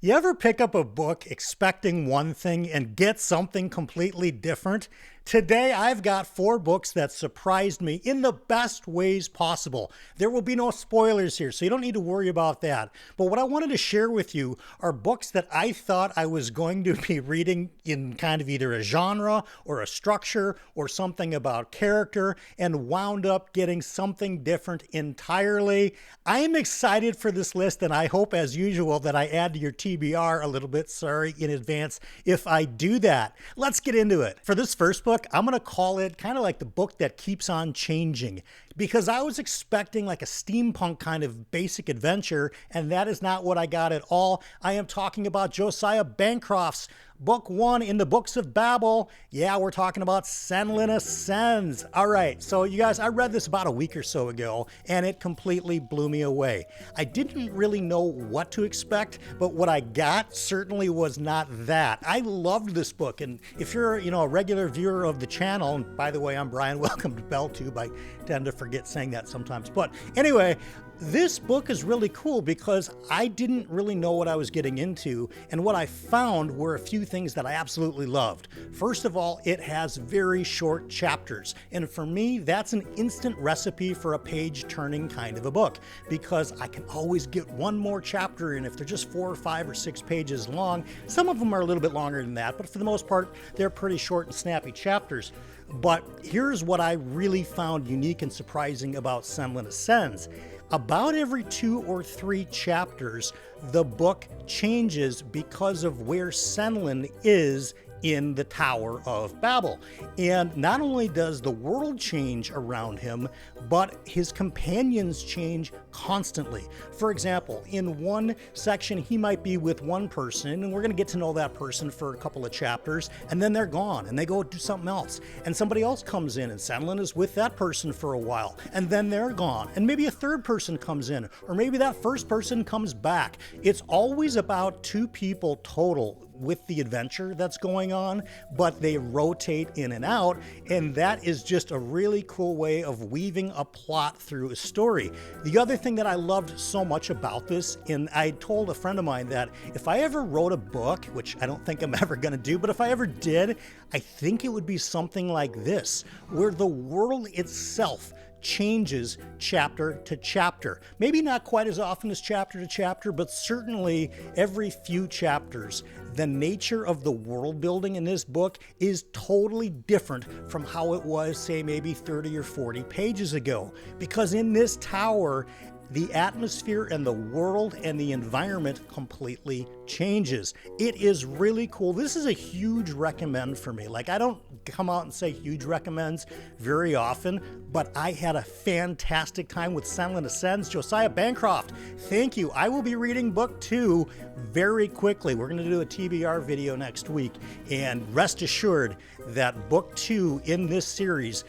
You ever pick up a book expecting one thing and get something completely different? Today, I've got 4 books that surprised me in the best ways possible. There will be no spoilers here, so you don't need to worry about that. But what I wanted to share with you are books that I thought I was going to be reading in kind of either a genre or a structure or something about character, and wound up getting something different entirely. I am excited for this list, and I hope, as usual, that I add to your TBR a little bit. Sorry in advance if I do that. Let's get into it. For this first book, I'm going to call it kind of like the book that keeps on changing, because I was expecting like a steampunk kind of basic adventure, and that is not what I got at all. I am talking about Josiah Bancroft's Book 1 in the Books of Babel. Yeah, we're talking about Senlin Ascends. All right, so you guys, I read this about a week or so ago, and it completely blew me away. I didn't really know what to expect, but what I got certainly was not that. I loved this book, and if you're, a regular viewer of the channel, and by the way, I'm Brian, welcome to BellTube. I tend to forget saying that sometimes. But anyway, this book is really cool because I didn't really know what I was getting into, and what I found were a few things that I absolutely loved. First of all, it has very short chapters, and for me, that's an instant recipe for a page-turning kind of a book, because I can always get one more chapter in if they're just 4 or 5 or 6 pages long. Some of them are a little bit longer than that, but for the most part, they're pretty short and snappy chapters. But here's what I really found unique and surprising about Senlin Ascends. About every 2 or 3 chapters, the book changes because of where Senlin is in the Tower of Babel. And not only does the world change around him, but his companions change constantly. For example, in one section, he might be with one person, and we're going to get to know that person for a couple of chapters, and then they're gone, and they go do something else. And somebody else comes in, and Senlin is with that person for a while, and then they're gone. And maybe a third person comes in, or maybe that first person comes back. It's always about 2 people total with the adventure that's going on, but they rotate in and out, and that is just a really cool way of weaving a plot through a story. The other thing that I loved so much about this, and I told a friend of mine that if I ever wrote a book, which I don't think I'm ever going to do, but if I ever did, I think it would be something like this, where the world itself changes chapter to chapter. Maybe not quite as often as chapter to chapter, but certainly every few chapters. The nature of the world building in this book is totally different from how it was, say, maybe 30 or 40 pages ago. Because in this tower, the atmosphere and the world and the environment completely changes. It is really cool. This is a huge recommend for me. Like, I don't come out and say huge recommends very often, but I had a fantastic time with Senlin Ascends. Josiah Bancroft, thank you. I will be reading book 2 very quickly. We're going to do a TBR video next week, and rest assured that book 2 in this series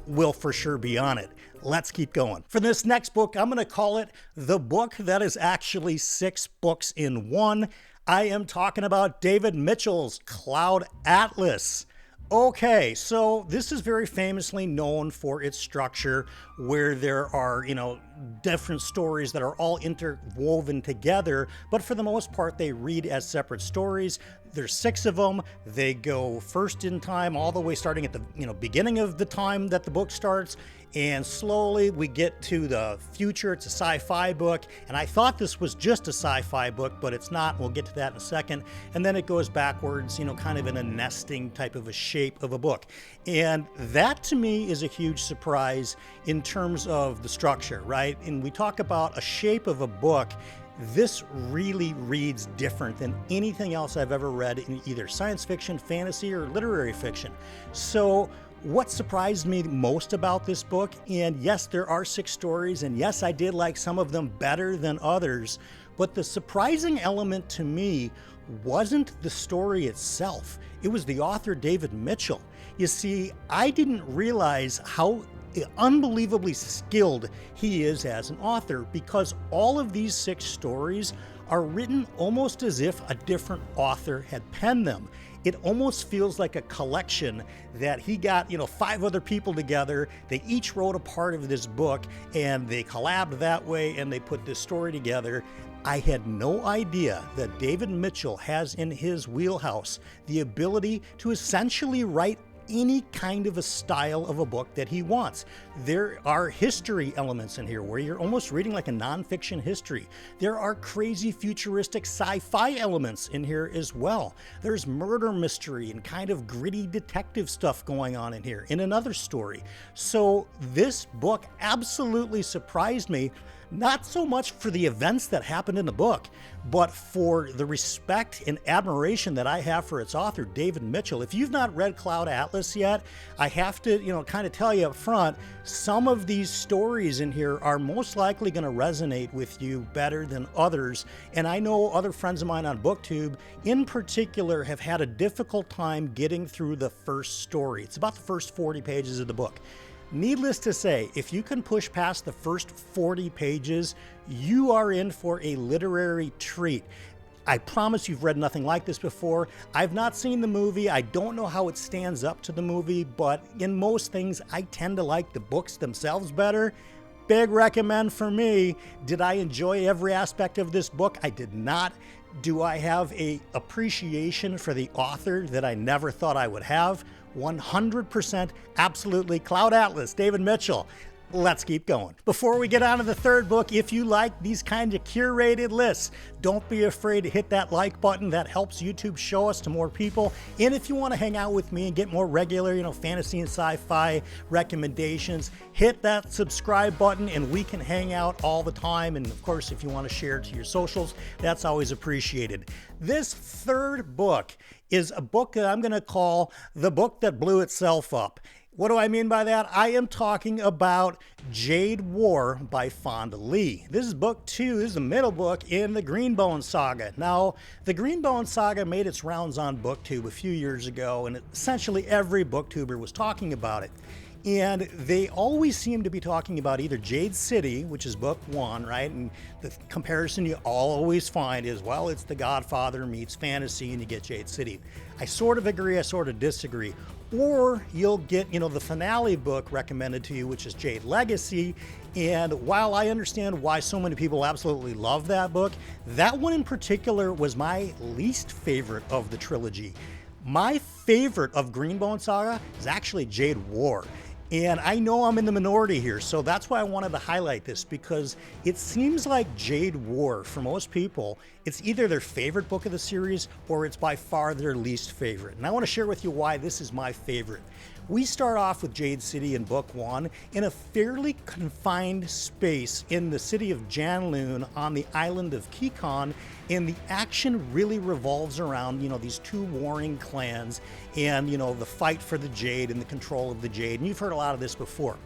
will for sure be on it. Let's keep going. For this next book, I'm going to call it the book that is actually 6 books in one. I am talking about David Mitchell's Cloud Atlas. Okay, so this is very famously known for its structure, where there are, different stories that are all interwoven together, but for the most part, they read as separate stories. There's 6 of them. They go first in time all the way starting at the beginning of the time that the book starts, and slowly we get to the future. It's a sci-fi book, and I thought this was just a sci-fi book, but it's not. We'll get to that in a second. And then it goes backwards, kind of in a nesting type of a shape of a book. And that to me is a huge surprise in terms of the structure, right? And we talk about a shape of a book. This really reads different than anything else I've ever read in either science fiction, fantasy, or literary fiction. So what surprised me most about this book, and yes, there are 6 stories, and yes, I did like some of them better than others, but the surprising element to me wasn't the story itself. It was the author, David Mitchell. You see, I didn't realize how unbelievably skilled he is as an author, because all of these 6 stories are written almost as if a different author had penned them. It almost feels like a collection that he got, 5 other people together. They each wrote a part of this book, and they collabed that way, and they put this story together. I had no idea that David Mitchell has in his wheelhouse the ability to essentially write any kind of a style of a book that he wants. There are history elements in here where you're almost reading like a nonfiction history. There are crazy futuristic sci-fi elements in here as well. There's murder mystery and kind of gritty detective stuff going on in here in another story. So this book absolutely surprised me, not so much for the events that happened in the book, but for the respect and admiration that I have for its author, David Mitchell. If you've not read Cloud Atlas yet, I have to, kind of tell you up front, some of these stories in here are most likely going to resonate with you better than others. And I know other friends of mine on BookTube, in particular, have had a difficult time getting through the first story. It's about the first 40 pages of the book. Needless to say, if you can push past the first 40 pages, you are in for a literary treat. I promise you've read nothing like this before. I've not seen the movie. I don't know how it stands up to the movie, but in most things, I tend to like the books themselves better. Big recommend for me. Did I enjoy every aspect of this book? I did not. Do I have an appreciation for the author that I never thought I would have? 100% absolutely. Cloud Atlas, David Mitchell. Let's keep going. Before we get on to the third book, if you like these kinds of curated lists, don't be afraid to hit that like button. That helps YouTube show us to more people. And if you want to hang out with me and get more regular, fantasy and sci-fi recommendations, hit that subscribe button and we can hang out all the time. And of course, if you want to share it to your socials, that's always appreciated. This third book is a book that I'm going to call the book that blew itself up. What do I mean by that? I am talking about Jade War by Fonda Lee. This is book 2. This is the middle book in the Greenbone saga. Now, the Greenbone saga made its rounds on BookTube a few years ago, and essentially every BookTuber was talking about it. And they always seem to be talking about either Jade City, which is book 1, right? And the comparison you always find is, well, it's The Godfather meets fantasy and you get Jade City. I sort of agree, I sort of disagree. Or you'll get, the finale book recommended to you, which is Jade Legacy. And while I understand why so many people absolutely love that book, that one in particular was my least favorite of the trilogy. My favorite of Greenbone Saga is actually Jade War. And I know I'm in the minority here, so that's why I wanted to highlight this, because it seems like Jade War, for most people, it's either their favorite book of the series or it's by far their least favorite. And I want to share with you why this is my favorite. We start off with Jade City in book 1 in a fairly confined space in the city of Janloon on the island of Kikon, and the action really revolves around, these two warring clans and, the fight for the Jade and the control of the Jade. And you've heard a lot of this before.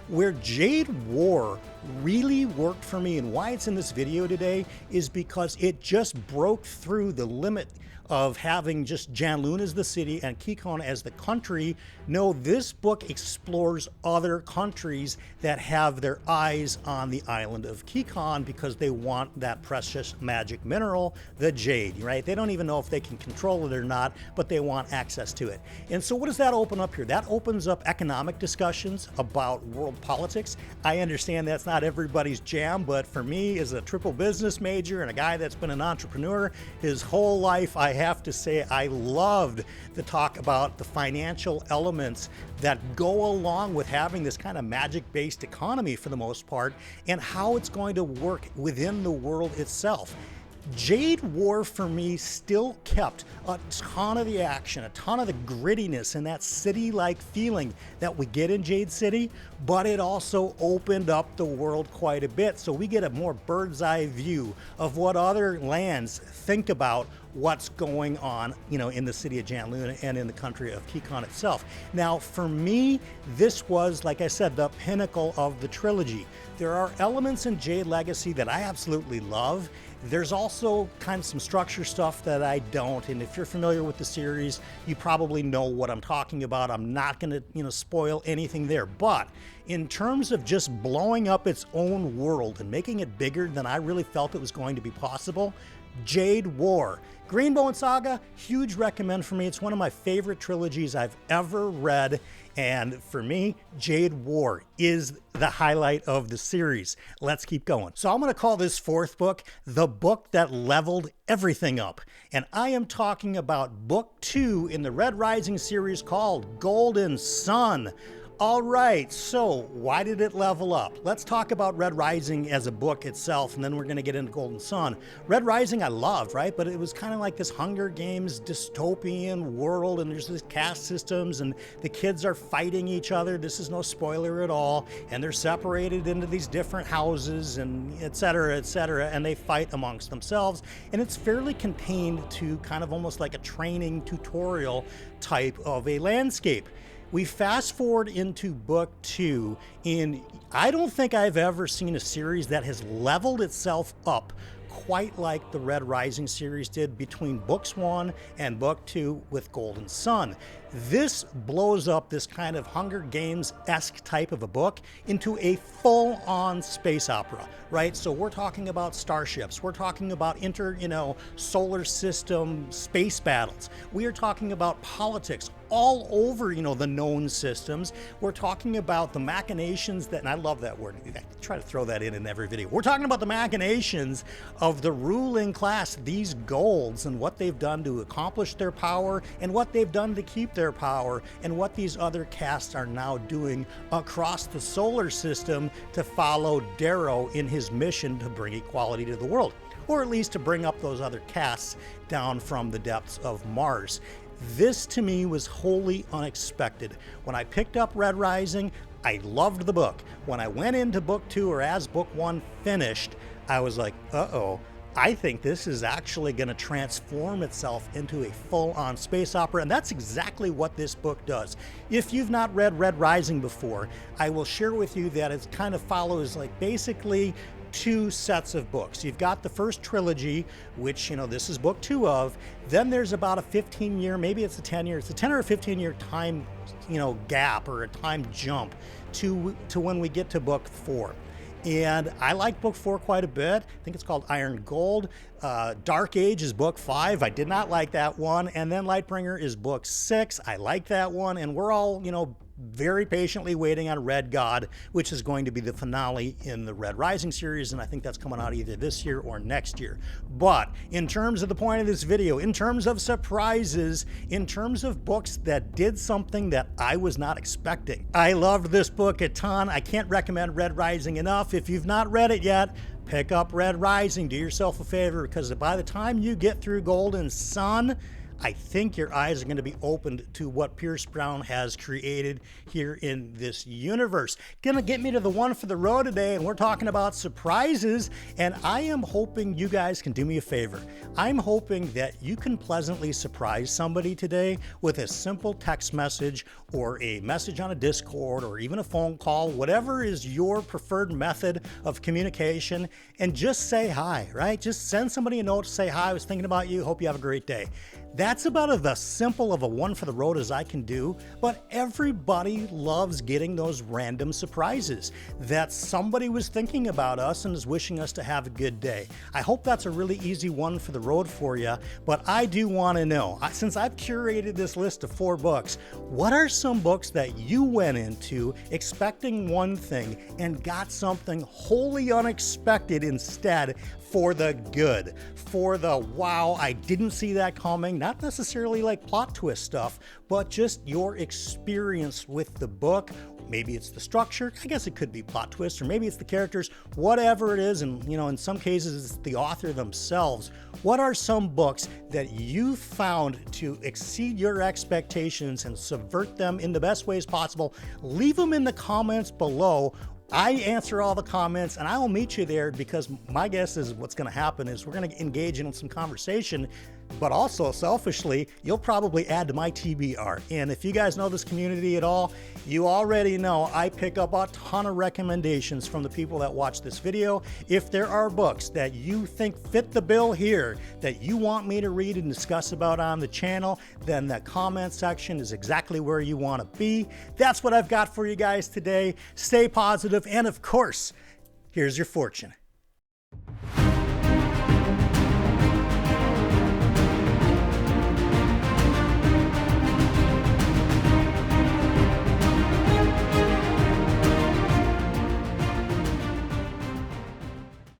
Where Jade War really worked for me and why it's in this video today is because it just broke through the limit of having just Janloon as the city and Kikon as the country. No, this book explores other countries that have their eyes on the island of Kikon because they want that precious magic mineral, the jade, right? They don't even know if they can control it or not, but they want access to it. And so what does that open up here? That opens up economic discussions about world politics. I understand that's not everybody's jam, but for me, as a triple business major and a guy that's been an entrepreneur his whole life, I have to say I loved the talk about the financial elements that go along with having this kind of magic-based economy for the most part, and how it's going to work within the world itself. Jade War for me still kept a ton of the action, a ton of the grittiness and that city-like feeling that we get in Jade City, but it also opened up the world quite a bit. So we get a more bird's eye view of what other lands think about what's going on, in the city of Janloon and in the country of Kikon itself. Now, for me, this was, like I said, the pinnacle of the trilogy. There are elements in Jade Legacy that I absolutely love. There's also kind of some structure stuff that I don't, and if you're familiar with the series, you probably know what I'm talking about. I'm not going to, spoil anything there, but in terms of just blowing up its own world and making it bigger than I really felt it was going to be possible, Jade War. Greenbone Saga, huge recommend for me. It's one of my favorite trilogies I've ever read. And for me, Jade War is the highlight of the series. Let's keep going. So I'm going to call this fourth book the book that leveled everything up. And I am talking about book 2 in the Red Rising series called Golden Sun. All right, so why did it level up? Let's talk about Red Rising as a book itself, and then we're going to get into Golden Sun. Red Rising I loved, right? But it was kind of like this Hunger Games dystopian world, and there's this caste systems, and the kids are fighting each other. This is no spoiler at all. And they're separated into these different houses, and et cetera, and they fight amongst themselves. And it's fairly contained to kind of almost like a training tutorial type of a landscape. We fast forward into book 2, and I don't think I've ever seen a series that has leveled itself up quite like the Red Rising series did between books 1 and book 2 with Golden Sun. This blows up this kind of Hunger Games-esque type of a book into a full-on space opera, right? So we're talking about starships. We're talking about solar system space battles. We are talking about politics all over, the known systems. We're talking about the machinations that, and I love that word, I try to throw that in every video. We're talking about the machinations of the ruling class, these golds, and what they've done to accomplish their power, and what they've done to keep their power, and what these other castes are now doing across the solar system to follow Darrow in his mission to bring equality to the world, or at least to bring up those other castes down from the depths of Mars. This to me was wholly unexpected. When I picked up Red Rising, I loved the book. When I went into book 2, or as book 1 finished, I was like, uh-oh, I think this is actually going to transform itself into a full-on space opera, and that's exactly what this book does. If you've not read Red Rising before, I will share with you that it kind of follows like basically 2 sets of books. You've got the first trilogy, which, this is book 2 of. Then there's about a 15-year, maybe it's a 10-year, it's a 10 or a 15-year time, gap or a time jump to when we get to book 4. And I like book 4 quite a bit. I think it's called Iron Gold. Dark Age is book 5. I did not like that one. And then Lightbringer is book 6. I like that one. And we're all, very patiently waiting on Red God, which is going to be the finale in the Red Rising series, and I think that's coming out either this year or next year. But in terms of the point of this video, in terms of surprises, in terms of books that did something that I was not expecting, I loved this book a ton. I can't recommend Red Rising enough. If you've not read it yet, pick up Red Rising. Do yourself a favor, because by the time you get through Golden Sun, I think your eyes are going to be opened to what Pierce Brown has created here in this universe. Gonna get me to the one for the road today, and we're talking about surprises, and I am hoping you guys can do me a favor. I'm hoping that you can pleasantly surprise somebody today with a simple text message or a message on a Discord or even a phone call, whatever is your preferred method of communication, and just say hi, right? Just send somebody a note to say hi, I was thinking about you, hope you have a great day. That's about as simple of a one for the road as I can do, but everybody loves getting those random surprises that somebody was thinking about us and is wishing us to have a good day. I hope that's a really easy one for the road for you, but I do want to know, since I've curated this list of 4 books, what are some books that you went into expecting one thing and got something wholly unexpected instead, for the good, for the wow, I didn't see that coming, not necessarily like plot twist stuff, but just your experience with the book. Maybe it's the structure, I guess it could be plot twist, or maybe it's the characters, whatever it is, and in some cases it's the author themselves. What are some books that you found to exceed your expectations and subvert them in the best ways possible? Leave them in the comments below. I answer all the comments, and I will meet you there, because my guess is what's going to happen is we're going to engage in some conversation, but also selfishly, you'll probably add to my TBR. And if you guys know this community at all, you already know I pick up a ton of recommendations from the people that watch this video. If there are books that you think fit the bill here that you want me to read and discuss about on the channel, then the comment section is exactly where you want to be. That's what I've got for you guys today. Stay positive, and of course, here's your fortune.